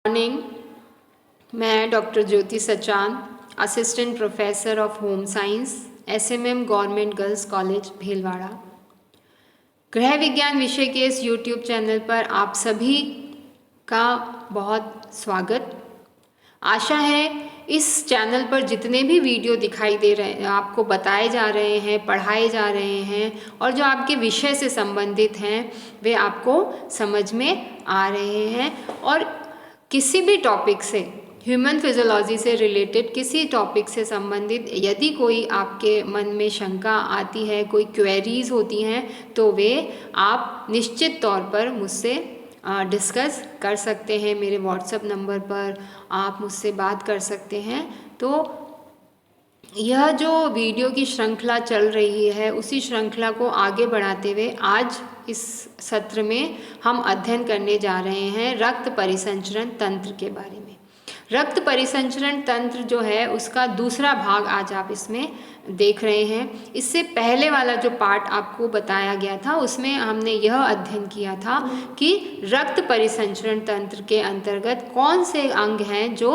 Morning. मैं doctor Jyoti Sachan, assistant professor of home science, SMM government girls college Bhilwara. गृह विज्ञान विषय के इस यूट्यूब चैनल पर आप सभी का बहुत स्वागत। आशा है इस चैनल पर जितने भी वीडियो दिखाई दे रहे हैं, आपको बताए जा रहे हैं, पढ़ाए जा रहे हैं और जो आपके विषय से संबंधित हैं वे आपको समझ में आ रहे हैं। और किसी भी टॉपिक से, ह्यूमन फिजियोलॉजी से रिलेटेड किसी टॉपिक से संबंधित यदि कोई आपके मन में शंका आती है, कोई क्वेरीज होती हैं, तो वे आप निश्चित तौर पर मुझसे डिस्कस कर सकते हैं। मेरे व्हाट्सएप नंबर पर आप मुझसे बात कर सकते हैं। तो यह जो वीडियो की श्रृंखला चल रही है, उसी श्रृंखला को आगे बढ़ाते हुए आज इस सत्र में हम अध्ययन करने जा रहे हैं रक्त परिसंचरण तंत्र के बारे में। रक्त परिसंचरण तंत्र जो है उसका दूसरा भाग आज आप इसमें देख रहे हैं। इससे पहले वाला जो पार्ट आपको बताया गया था उसमें हमने यह अध्ययन किया था कि रक्त परिसंचरण तंत्र के अंतर्गत कौन से अंग हैं जो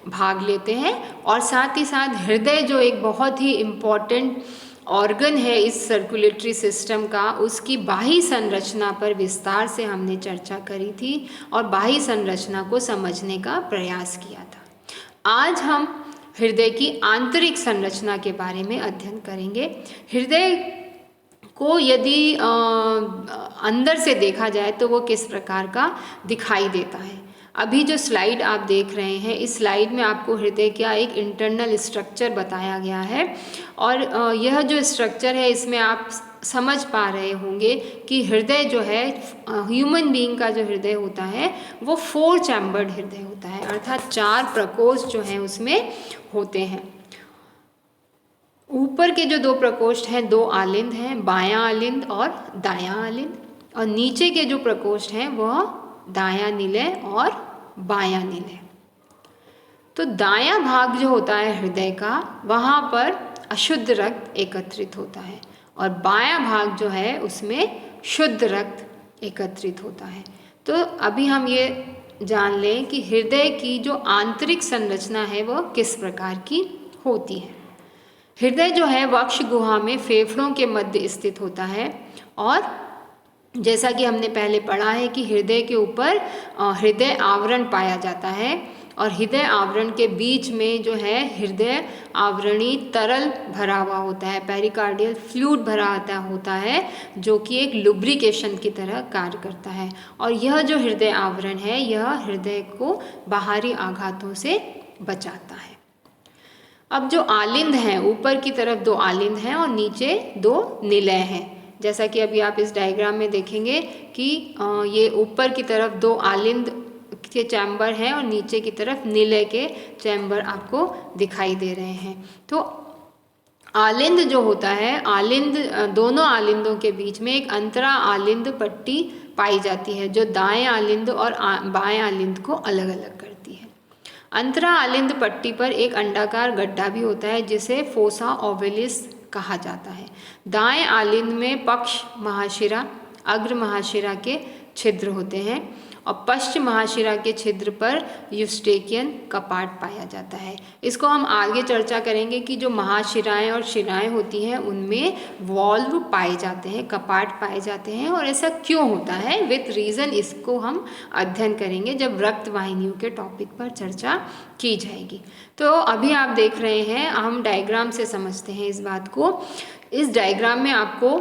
भाग लेते हैं, और साथ ही साथ हृदय जो एक बहुत ही इम्पॉर्टेंट ऑर्गन है इस सर्कुलेटरी सिस्टम का, उसकी बाह्य संरचना पर विस्तार से हमने चर्चा करी थी और बाह्य संरचना को समझने का प्रयास किया था। आज हम हृदय की आंतरिक संरचना के बारे में अध्ययन करेंगे। हृदय को यदि अंदर से देखा जाए तो वो किस प्रकार का दिखाई देता है। अभी जो स्लाइड आप देख रहे हैं, इस स्लाइड में आपको हृदय का एक इंटरनल स्ट्रक्चर बताया गया है और यह जो स्ट्रक्चर है इसमें आप समझ पा रहे होंगे कि हृदय जो है, ह्यूमन बीइंग का जो हृदय होता है वो 4 चैम्बर्ड हृदय होता है, अर्थात 4 प्रकोष्ठ जो हैं उसमें होते हैं। ऊपर के जो 2 प्रकोष्ठ हैं, 2 आलिंद हैं, बायां आलिंद और दायां आलिंद, और नीचे के जो प्रकोष्ठ हैं वह दायां निलय और बायां निलय। तो दायां भाग जो होता है हृदय का, वहाँ पर अशुद्ध रक्त एकत्रित होता है और बायां भाग जो है उसमें शुद्ध रक्त एकत्रित होता है। तो अभी हम ये जान लें कि हृदय की जो आंतरिक संरचना है वह किस प्रकार की होती है। हृदय जो है वक्ष गुहा में फेफड़ों के मध्य स्थित होता है और जैसा कि हमने पहले पढ़ा है कि हृदय के ऊपर हृदय आवरण पाया जाता है और हृदय आवरण के बीच में जो है हृदय आवरणी तरल भरा हुआ होता है, पेरिकार्डियल फ्लूइड भरा होता है, जो कि एक लुब्रिकेशन की तरह कार्य करता है। और यह जो हृदय आवरण है यह हृदय को बाहरी आघातों से बचाता है। अब जो आलिंद हैं, ऊपर की तरफ 2 आलिंद हैं और नीचे 2 निलय हैं। जैसा कि अभी आप इस डायग्राम में देखेंगे कि ये ऊपर की तरफ 2 आलिंद के चैम्बर हैं और नीचे की तरफ निलय के चैम्बर आपको दिखाई दे रहे हैं। तो आलिंद जो होता है, आलिंद, दोनों आलिंदों के बीच में एक अंतरा आलिंद पट्टी पाई जाती है जो दाएं आलिंद और बाएं आलिंद को अलग अलग करती है। अंतरा आलिंद पट्टी पर एक अंडाकार गड्ढा भी होता है जिसे फोसा ओवलिस कहा जाता है। दाएं आलिंद में पक्ष महाशिरा, अग्र महाशिरा के छिद्र होते हैं और पश्च महाशिरा के छिद्र पर यूस्टेकियन कपाट पाया जाता है। इसको हम आगे चर्चा करेंगे कि जो महाशिराएं और शिराएं होती हैं उनमें वॉल्व पाए जाते हैं, कपाट पाए जाते हैं, और ऐसा क्यों होता है विथ रीज़न इसको हम अध्ययन करेंगे जब रक्त वाहिनियों के टॉपिक पर चर्चा की जाएगी। तो अभी आप देख रहे हैं, हम डायग्राम से समझते हैं इस बात को। इस डायग्राम में आपको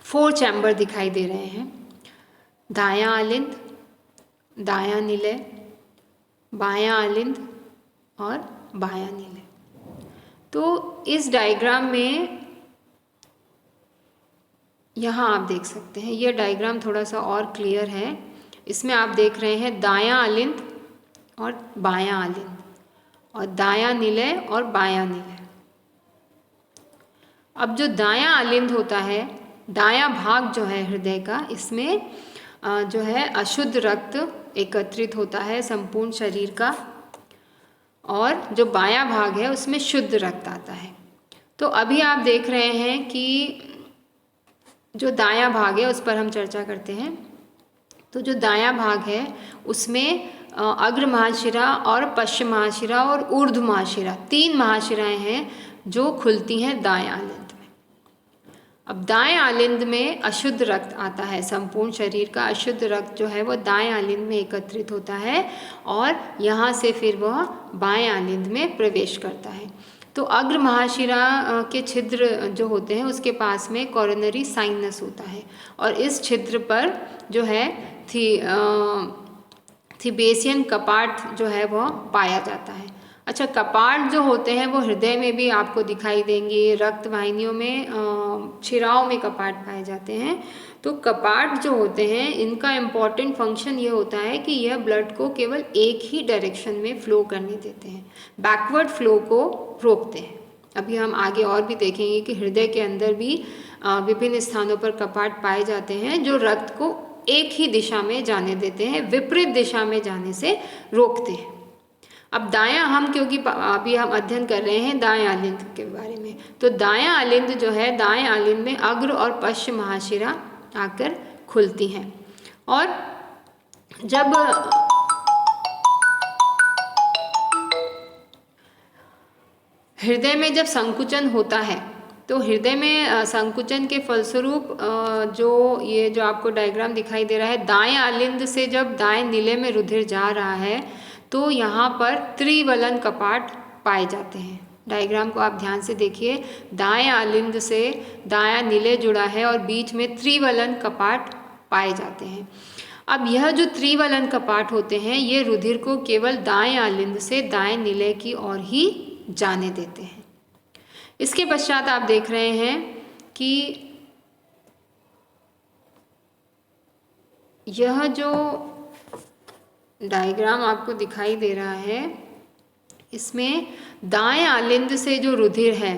4 चैम्बर दिखाई दे रहे हैं, दायां आलिंद, दायां निलय, बायां आलिंद और बायां निलय। तो इस डायग्राम में यहाँ आप देख सकते हैं, यह डायग्राम थोड़ा सा और क्लियर है। इसमें आप देख रहे हैं दायां आलिंद और बायां आलिंद और दायां निलय और बायां निलय। अब जो दायां आलिंद होता है, दायां भाग जो है हृदय का, इसमें जो है अशुद्ध रक्त एकत्रित होता है संपूर्ण शरीर का, और जो बायां भाग है उसमें शुद्ध रक्त आता है। तो अभी आप देख रहे हैं कि जो दायां भाग है उस पर हम चर्चा करते हैं। तो जो दायां भाग है उसमें अग्र महाशिरा और पश्चिम महाशिरा और ऊर्ध्व महाशिरा, 3 महाशिराएं हैं जो खुलती हैं दाएं आलिंद में। अब दाएं आलिंद में अशुद्ध रक्त आता है, संपूर्ण शरीर का अशुद्ध रक्त जो है वो दाएं आलिंद में एकत्रित होता है और यहाँ से फिर वह बाएं आलिंद में प्रवेश करता है। तो अग्र महाशिरा के छिद्र जो होते हैं उसके पास में कोरोनरी साइनस होता है और इस छिद्र पर जो है थिबेसियन कपाट जो है वह पाया जाता है। अच्छा, कपाट जो होते हैं वो हृदय में भी आपको दिखाई देंगे, रक्त वाहिनियों में, शिराओं में कपाट पाए जाते हैं। तो कपाट जो होते हैं इनका इम्पॉर्टेंट फंक्शन ये होता है कि यह ब्लड को केवल एक ही डायरेक्शन में फ्लो करने देते हैं, बैकवर्ड फ्लो को रोकते हैं। अभी हम आगे और भी देखेंगे कि हृदय के अंदर भी विभिन्न स्थानों पर कपाट पाए जाते हैं जो रक्त को एक ही दिशा में जाने देते हैं, विपरीत दिशा में जाने से रोकते हैं। अब दायां, हम क्योंकि अभी हम अध्ययन कर रहे हैं दाएं आलिंद के बारे में, तो दायां आलिंद जो है, दाएं आलिंद में अग्र और पश्चिम महाशिरा आकर खुलती हैं और जब हृदय में जब संकुचन होता है तो हृदय में संकुचन के फलस्वरूप जो आपको डायग्राम दिखाई दे रहा है, दाएं आलिंद से जब दाएं नीले में रुधिर जा रहा है तो यहाँ पर त्रिवलन कपाट पाए जाते हैं। डायग्राम को आप ध्यान से देखिए, दाएं आलिंद से दायां नीले जुड़ा है और बीच में त्रिवलन कपाट पाए जाते हैं। अब यह जो त्रिवलन कपाट होते हैं ये रुधिर को केवल दाएं आलिंद से दाएं नीले की ओर ही जाने देते हैं। इसके पश्चात आप देख रहे हैं कि यह जो डायग्राम आपको दिखाई दे रहा है इसमें दाएं आलिंद से जो रुधिर है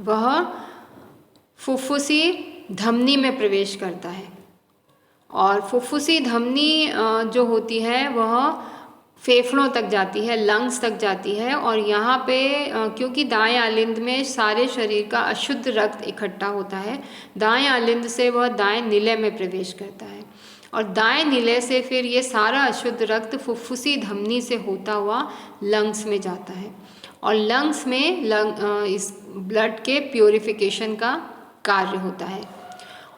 वह फुफ्फुसी धमनी में प्रवेश करता है और फुफ्फुसी धमनी जो होती है वह फेफड़ों तक जाती है, लंग्स तक जाती है और यहाँ पे क्योंकि दाएं आलिंद में सारे शरीर का अशुद्ध रक्त इकट्ठा होता है, दाएं आलिंद से वह दाएं नीले में प्रवेश करता है और दाएं नीले से फिर ये सारा अशुद्ध रक्त फुफ्फुसी धमनी से होता हुआ लंग्स में जाता है और लंग्स में इस ब्लड के प्योरिफिकेशन का कार्य होता है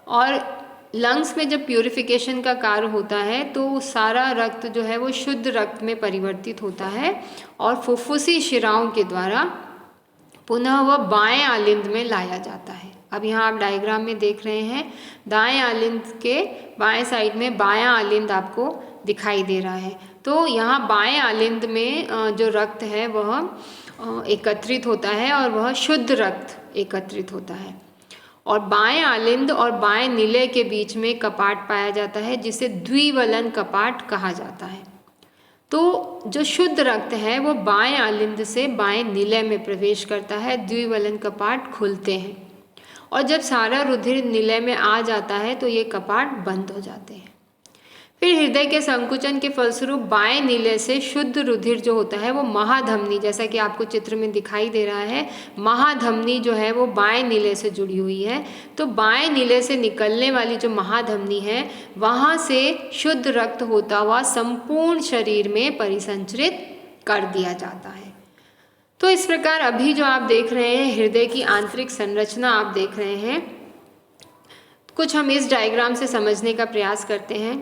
और लंग्स में जब प्योरिफिकेशन का कार्य होता है तो सारा रक्त जो है वो शुद्ध रक्त में परिवर्तित होता है और फुफ्फुसी शिराओं के द्वारा पुनः वह बाएं आलिंद में लाया जाता है। अब यहाँ आप डायग्राम में देख रहे हैं दाएं आलिंद के बाएं साइड में बायां आलिंद आपको दिखाई दे रहा है। तो यहाँ बाएं आलिंद में जो रक्त है वह एकत्रित होता है और वह शुद्ध रक्त एकत्रित होता है और बाएं आलिंद और बाएं नीले के बीच में कपाट पाया जाता है जिसे द्विवलन कपाट कहा जाता है। तो जो शुद्ध रक्त है वो बाएं आलिंद से बाएं नीले में प्रवेश करता है, द्विवलन कपाट खुलते हैं और जब सारा रुधिर नीले में आ जाता है तो ये कपाट बंद हो जाते हैं। फिर हृदय के संकुचन के फलस्वरूप बाएं नीले से शुद्ध रुधिर जो होता है वो महाधमनी, जैसा कि आपको चित्र में दिखाई दे रहा है, महाधमनी जो है वो बाएं नीले से जुड़ी हुई है। तो बाएं नीले से निकलने वाली जो महाधमनी है वहाँ से शुद्ध रक्त होता हुआ संपूर्ण शरीर में परिसंचरित कर दिया जाता है। तो इस प्रकार अभी जो आप देख रहे हैं हृदय की आंतरिक संरचना आप देख रहे हैं, कुछ हम इस डायग्राम से समझने का प्रयास करते हैं।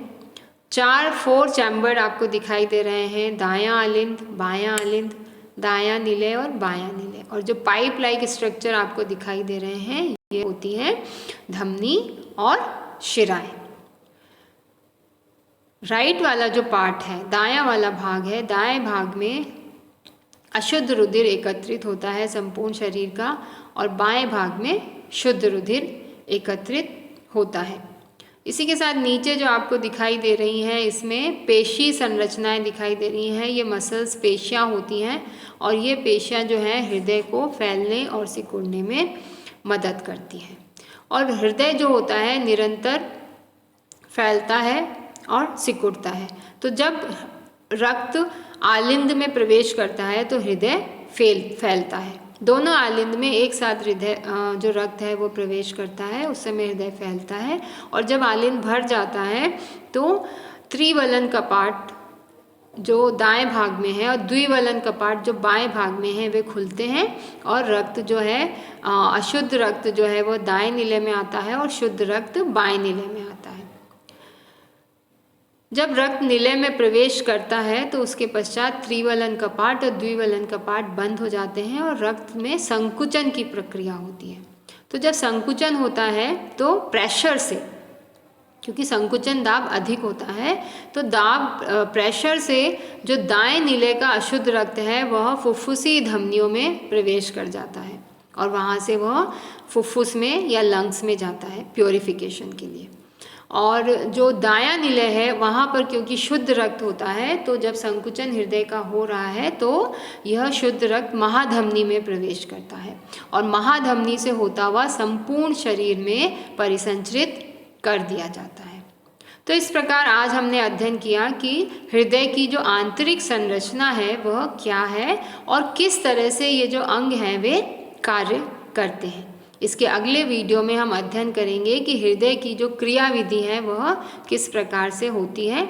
4 चैम्बर आपको दिखाई दे रहे हैं, दायां आलिंद, बायां आलिंद, दायां नीले और बायां नीले, और जो पाइप लाइक स्ट्रक्चर आपको दिखाई दे रहे हैं ये होती है धमनी और शिराएं। राइट वाला जो पार्ट है, दायां वाला भाग है, दाएं भाग में अशुद्ध रुधिर एकत्रित होता है संपूर्ण शरीर का और बाएं भाग में शुद्ध रुधिर एकत्रित होता है। इसी के साथ नीचे जो आपको दिखाई दे रही हैं इसमें पेशी संरचनाएं दिखाई दे रही हैं, ये मसल्स पेशियां होती हैं और ये पेशियां जो हैं हृदय को फैलने और सिकुड़ने में मदद करती हैं और हृदय जो होता है निरंतर फैलता है और सिकुड़ता है। तो जब रक्त आलिंद में प्रवेश करता है तो हृदय फैलता है, दोनों आलिंद में एक साथ हृदय जो रक्त है वो प्रवेश करता है, उस समय हृदय फैलता है और जब आलिंद भर जाता है तो त्रिवलन कपाट जो दाएं भाग में है और द्विवलन कपाट जो बाएं भाग में है वे खुलते हैं और रक्त जो है अशुद्ध रक्त जो है वो दाएं नीले में आता है और शुद्ध रक्त बाएं नीले में आता है। जब रक्त नीले में प्रवेश करता है तो उसके पश्चात त्रिवलन कपाट और द्विवलन कपाट बंद हो जाते हैं और रक्त में संकुचन की प्रक्रिया होती है। तो जब संकुचन होता है तो प्रेशर से, क्योंकि संकुचन दाब अधिक होता है, तो दाब प्रेशर से जो दाएं नीले का अशुद्ध रक्त है वह फुफ्फुसी धमनियों में प्रवेश कर जाता है और वहाँ से वह फुफ्फुस में या लंग्स में जाता है प्योरिफिकेशन के लिए। और जो दायां नीले है वहाँ पर क्योंकि शुद्ध रक्त होता है, तो जब संकुचन हृदय का हो रहा है तो यह शुद्ध रक्त महाधमनी में प्रवेश करता है और महाधमनी से होता हुआ संपूर्ण शरीर में परिसंचरित कर दिया जाता है। तो इस प्रकार आज हमने अध्ययन किया कि हृदय की जो आंतरिक संरचना है वह क्या है और किस तरह से ये जो अंग हैं वे कार्य करते हैं। इसके अगले वीडियो में हम अध्ययन करेंगे कि हृदय की जो क्रिया विधि है वह किस प्रकार से होती है।